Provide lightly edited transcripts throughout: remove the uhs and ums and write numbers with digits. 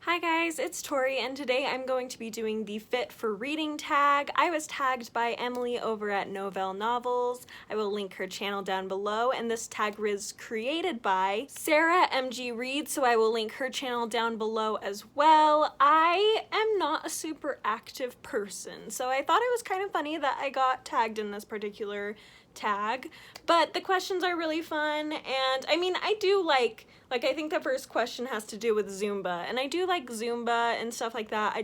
Hi guys, it's Tori, and today I'm going to be doing the Fit for Reading tag. I was tagged by Emily over at Novell Novels. I will link her channel down below, and this tag was created by Sarah MG Reed, so I will link her channel down below as well. I am not a super active person, so I thought it was kind of funny that I got tagged in this particular tag, but the questions are really fun, and I mean, I do like I think the first question has to do with Zumba, and I do like Zumba and stuff like that.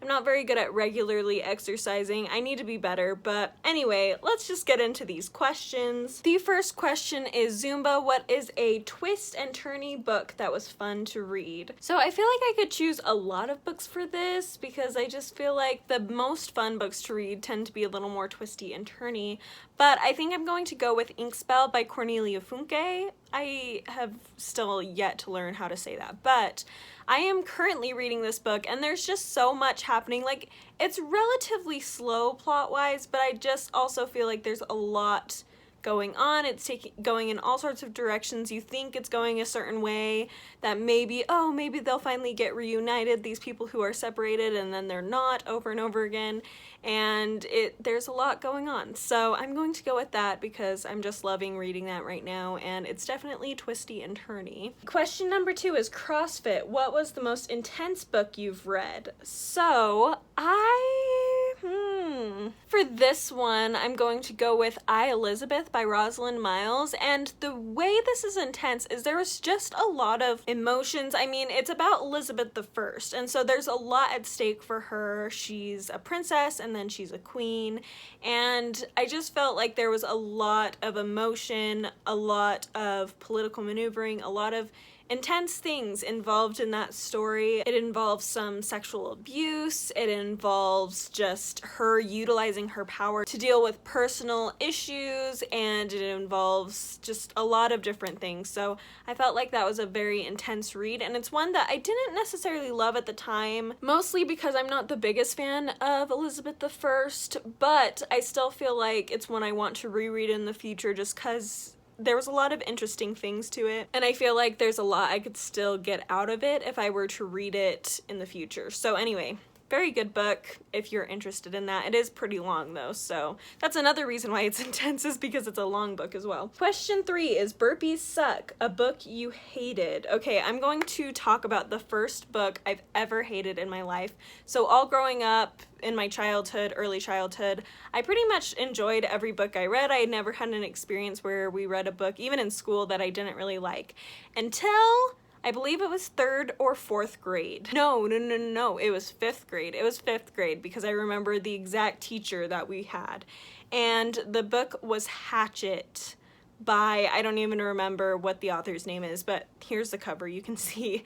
I'm not very good at regularly exercising. I need to be better, but anyway, let's just get into these questions. The first question is, Zumba, what is a twist and turny book that was fun to read? So I feel like I could choose a lot of books for this because I just feel like the most fun books to read tend to be a little more twisty and turny, but I think I'm going to go with Inkspell by Cornelia Funke. I have still yet to learn how to say that, but I am currently reading this book and there's just so much happening. Like, it's relatively slow plot-wise, but I just also feel like there's a lot going on. It's going in all sorts of directions. You think it's going a certain way, that maybe they'll finally get reunited, these people who are separated, and then they're not, over and over again, and there's a lot going on. So I'm going to go with that because I'm just loving reading that right now, and it's definitely twisty and turny. Question number 2 is CrossFit. What was the most intense book you've read? So for this one, I'm going to go with I, Elizabeth by Rosalind Miles, and the way this is intense is there was just a lot of emotions. I mean, it's about Elizabeth I, and so there's a lot at stake for her. She's a princess, and then she's a queen, and I just felt like there was a lot of emotion, a lot of political maneuvering, a lot of intense things involved in that story. It involves some sexual abuse, it involves just her utilizing her power to deal with personal issues, and it involves just a lot of different things. So I felt like that was a very intense read, and it's one that I didn't necessarily love at the time, mostly because I'm not the biggest fan of Elizabeth I, but I still feel like it's one I want to reread in the future just because there was a lot of interesting things to it, and I feel like there's a lot I could still get out of it if I were to read it in the future. So anyway, very good book if you're interested in that. It is pretty long though, so that's another reason why it's intense, is because it's a long book as well. Question 3 is Burpees Suck, a book you hated. Okay, I'm going to talk about the first book I've ever hated in my life. So all growing up, in my childhood, early childhood, I pretty much enjoyed every book I read. I had never had an experience where we read a book, even in school, that I didn't really like, until I believe it was 3rd or 4th grade. No, it was 5th grade. It was 5th grade because I remember the exact teacher that we had. And the book was Hatchet by, I don't even remember what the author's name is, but here's the cover, you can see.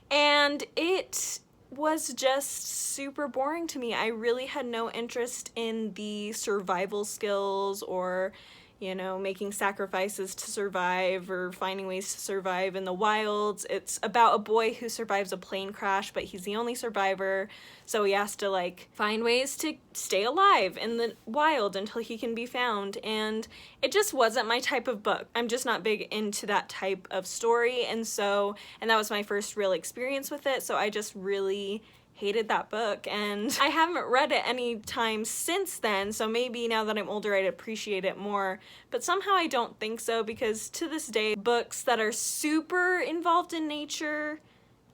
And it was just super boring to me. I really had no interest in the survival skills or, you know, making sacrifices to survive or finding ways to survive in the wilds. It's about a boy who survives a plane crash, but he's the only survivor, so he has to like find ways to stay alive in the wild until he can be found, and it just wasn't my type of book. I'm just not big into that type of story, and that was my first real experience with it, so I just really hated that book, and I haven't read it any time since then, so maybe now that I'm older I'd appreciate it more, but somehow I don't think so, because to this day books that are super involved in nature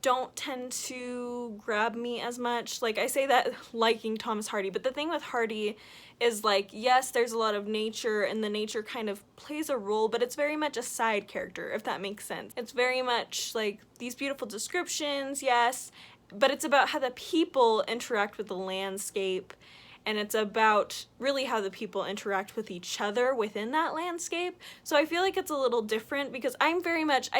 don't tend to grab me as much. Like, I say that liking Thomas Hardy, but the thing with Hardy is, like, yes, there's a lot of nature and the nature kind of plays a role, but it's very much a side character, if that makes sense. It's very much like these beautiful descriptions, yes, but it's about how the people interact with the landscape, and it's about really how the people interact with each other within that landscape. So I feel like it's a little different because I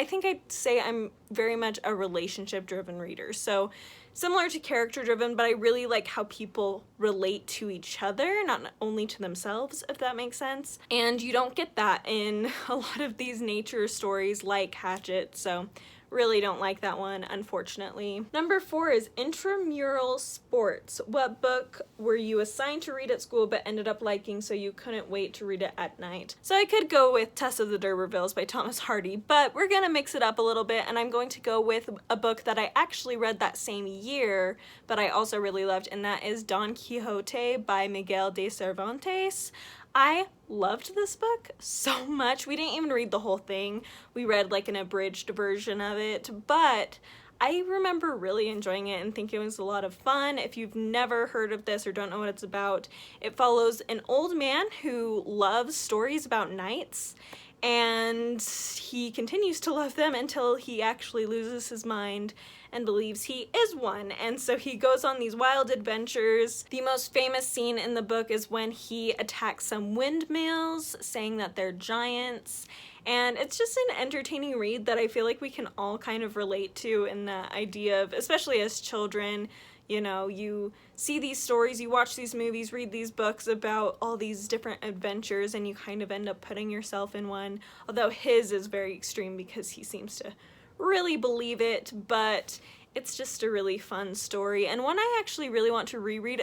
think I'd say I'm very much a relationship-driven reader. So similar to character-driven, but I really like how people relate to each other, not only to themselves, if that makes sense. And you don't get that in a lot of these nature stories like Hatchet, so really don't like that one, unfortunately. Number 4 is Intramural Sports. What book were you assigned to read at school but ended up liking so you couldn't wait to read it at night? So I could go with Tess of the D'Urbervilles by Thomas Hardy, but we're gonna mix it up a little bit, and I'm going to go with a book that I actually read that same year, but I also really loved, and that is Don Quixote by Miguel de Cervantes. I loved this book so much. We didn't even read the whole thing. We read like an abridged version of it, but I remember really enjoying it and thinking it was a lot of fun. If you've never heard of this or don't know what it's about, it follows an old man who loves stories about knights, and he continues to love them until he actually loses his mind and believes he is one, and so he goes on these wild adventures. The most famous scene in the book is when he attacks some windmills, saying that they're giants, and it's just an entertaining read that I feel like we can all kind of relate to, in the idea of, especially as children, you know, you see these stories, you watch these movies, read these books about all these different adventures, and you kind of end up putting yourself in one, although his is very extreme because he seems to really believe it, but it's just a really fun story, and one I actually really want to reread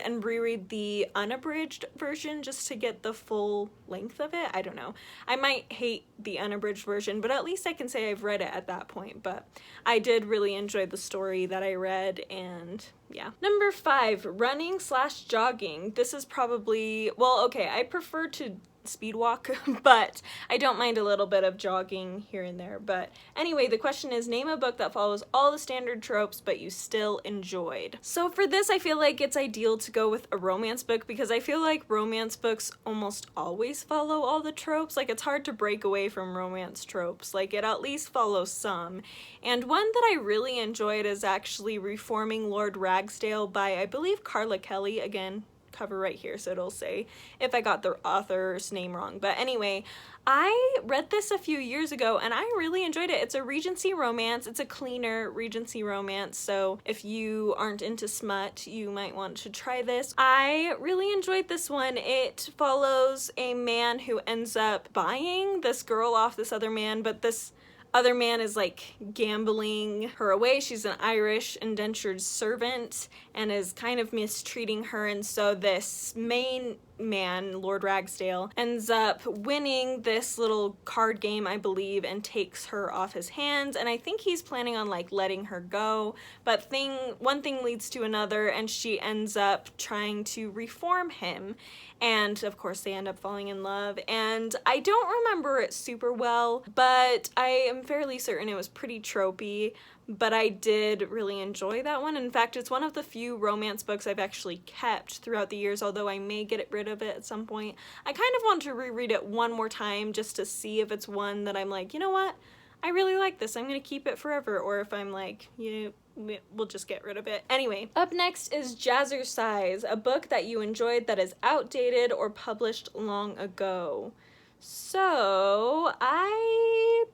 the unabridged version just to get the full length of it. I don't know. I might hate the unabridged version, but at least I can say I've read it at that point, but I did really enjoy the story that I read, and yeah. Number 5, running/jogging. This is probably, well, okay, I prefer to speed walk, but I don't mind a little bit of jogging here and there. But anyway, the question is, name a book that follows all the standard tropes but you still enjoyed. So for this, I feel like it's ideal to go with a romance book, because I feel like romance books almost always follow all the tropes. Like, it's hard to break away from romance tropes. Like, it at least follows some. And one that I really enjoyed is actually Reforming Lord Ragsdale by, I believe, Carla Kelly. Again, cover right here, so it'll say if I got the author's name wrong. But anyway, I read this a few years ago and I really enjoyed it. It's a Regency romance. It's a cleaner Regency romance, so if you aren't into smut, you might want to try this. I really enjoyed this one. It follows a man who ends up buying this girl off this other man, but this other man is like gambling her away. She's an Irish indentured servant and is kind of mistreating her, and so this main man, Lord Ragsdale, ends up winning this little card game, I believe, and takes her off his hands, and I think he's planning on like letting her go, but one thing leads to another, and she ends up trying to reform him, and of course they end up falling in love. And I don't remember it super well, but I am fairly certain it was pretty tropey, but I did really enjoy that one. In fact, it's one of the few romance books I've actually kept throughout the years, although I may get rid of it at some point. I kind of want to reread it one more time just to see if it's one that I'm like, you know what, I really like this, I'm gonna keep it forever, or if I'm like, you know, we'll just get rid of it. Anyway, up next is Jazzersize, a book that you enjoyed that is outdated or published long ago. So I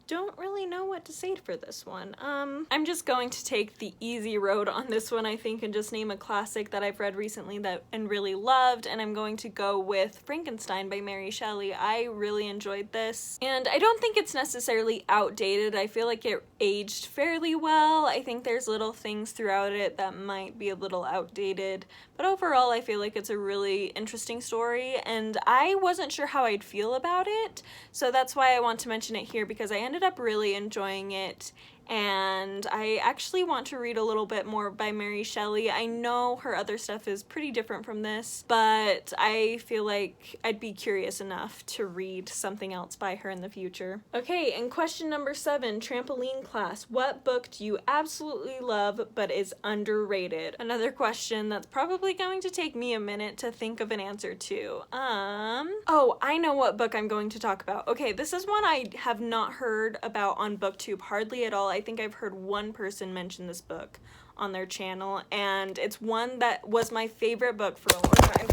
don't really know what to say for this one. I'm just going to take the easy road on this one, I think, and just name a classic that I've read recently and really loved, and I'm going to go with Frankenstein by Mary Shelley. I really enjoyed this, and I don't think it's necessarily outdated. I feel like it aged fairly well. I think there's little things throughout it that might be a little outdated, but overall I feel like it's a really interesting story, and I wasn't sure how I'd feel about it, so that's why I want to mention it here, because I ended up really enjoying it, and I actually want to read a little bit more by Mary Shelley. I know her other stuff is pretty different from this, but I feel like I'd be curious enough to read something else by her in the future. Okay, and question number 7, Trampoline Class. What book do you absolutely love but is underrated? Another question that's probably going to take me a minute to think of an answer to. Oh, I know what book I'm going to talk about. Okay, this is one I have not heard about on BookTube hardly at all. I think I've heard one person mention this book on their channel, and it's one that was my favorite book for a long time.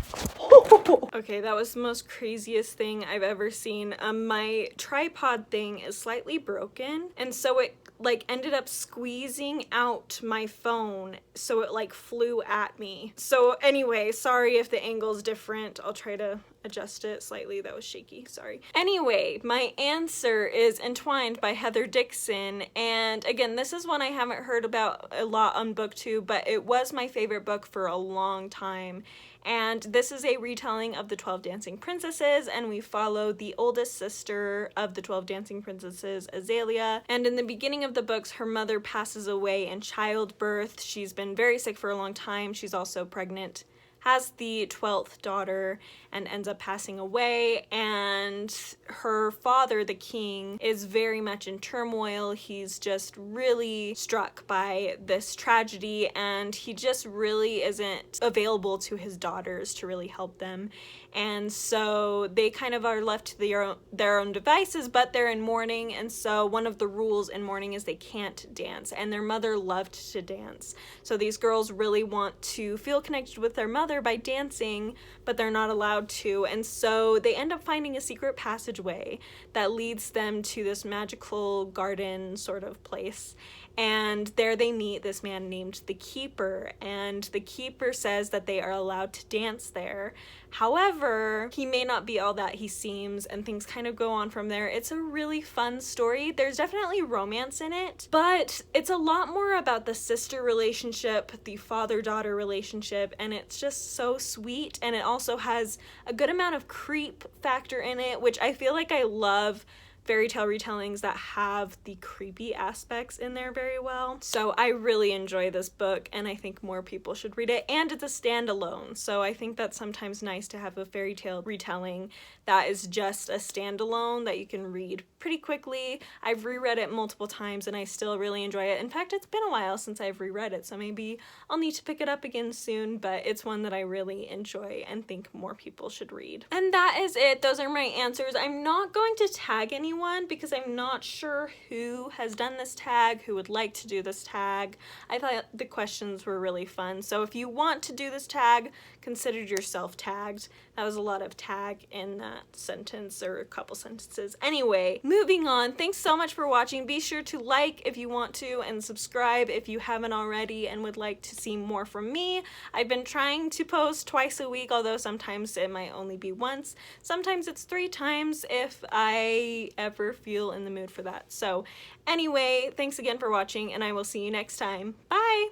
Okay, that was the most craziest thing I've ever seen. My tripod thing is slightly broken, and so it like ended up squeezing out my phone, so it like flew at me. So anyway, sorry if the angle's different. I'll try to adjust it slightly. That was shaky, sorry. Anyway, my answer is Entwined by Heather Dixon, and again, this is one I haven't heard about a lot on BookTube, but it was my favorite book for a long time. And this is a retelling of the 12 Dancing Princesses, and we follow the oldest sister of the 12 Dancing Princesses, Azalea. And in the beginning of the books, her mother passes away in childbirth. She's been very sick for a long time. She's also pregnant, has the 12th daughter, and ends up passing away, and her father, the king, is very much in turmoil. He's just really struck by this tragedy, and he just really isn't available to his daughters to really help them. And so they kind of are left to their own devices, but they're in mourning, and so one of the rules in mourning is they can't dance, and their mother loved to dance. So these girls really want to feel connected with their mother by dancing, but they're not allowed to, and so they end up finding a secret passageway that leads them to this magical garden sort of place. And there they meet this man named the Keeper, and the Keeper says that they are allowed to dance there. However, he may not be all that he seems, and things kind of go on from there. It's a really fun story. There's definitely romance in it, but it's a lot more about the sister relationship, the father-daughter relationship, and it's just so sweet, and it also has a good amount of creep factor in it, which I feel like I love fairy tale retellings that have the creepy aspects in there very well. So I really enjoy this book, and I think more people should read it, and it's a standalone, so I think that's sometimes nice to have a fairy tale retelling that is just a standalone that you can read pretty quickly. I've reread it multiple times and I still really enjoy it. In fact, it's been a while since I've reread it, so maybe I'll need to pick it up again soon, but it's one that I really enjoy and think more people should read. And that is it. Those are my answers. I'm not going to tag anyone because I'm not sure who has done this tag, who would like to do this tag. I thought the questions were really fun, so if you want to do this tag, consider yourself tagged. That was a lot of tag in that sentence, or a couple sentences. Anyway, moving on. Thanks so much for watching. Be sure to like if you want to, and subscribe if you haven't already and would like to see more from me. I've been trying to post twice a week, although sometimes it might only be once. Sometimes it's 3 times if I ever feel in the mood for that. So anyway, thanks again for watching, and I will see you next time. Bye!